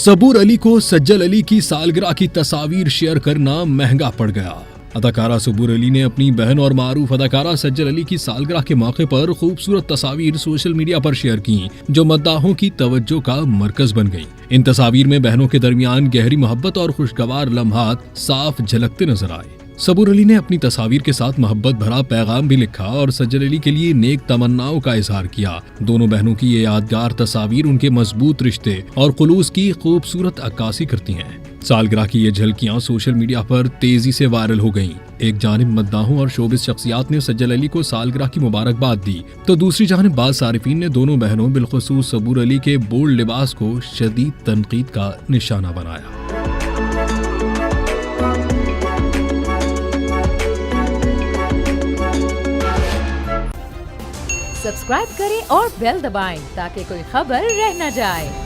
सबूर अली को सज्जल अली की सालगिरह की तस्वीर शेयर करना महंगा पड़ गया। अदाकारा सबूर अली ने अपनी बहन और मारूफ अदाकारा सज्जल अली की सालगिरह के मौके पर खूबसूरत तस्वीर सोशल मीडिया पर शेयर की, जो मद्दाहों की तवज्जो का मरकज बन गई। इन तस्वीर में बहनों के दरमियान गहरी मोहब्बत और खुशगवार लम्हात साफ झलकते नजर आए। सबूर अली ने अपनी तस्वीर के साथ मोहब्बत भरा पैगाम भी लिखा और सज्जल अली के लिए नेक तमन्नाओं का इजहार किया। दोनों बहनों की ये यादगार तस्वीर उनके मजबूत रिश्ते और खुलूस की खूबसूरत अक्कासी करती हैं। सालगिरह की ये झलकियां सोशल मीडिया पर तेजी से वायरल हो गईं। एक जानिब मद्दाहों और शोबिस शख्सियात ने सज्जल अली को सालगिरह की मुबारकबाद दी, तो दूसरी जानिब बाज़ सारिफीन ने दोनों बहनों बिलखुसूस सबूर अली के बोल्ड लिबास को शदीद तनकीद का निशाना बनाया। सब्सक्राइब करें और बेल दबाएं ताकि कोई खबर रह न जाए।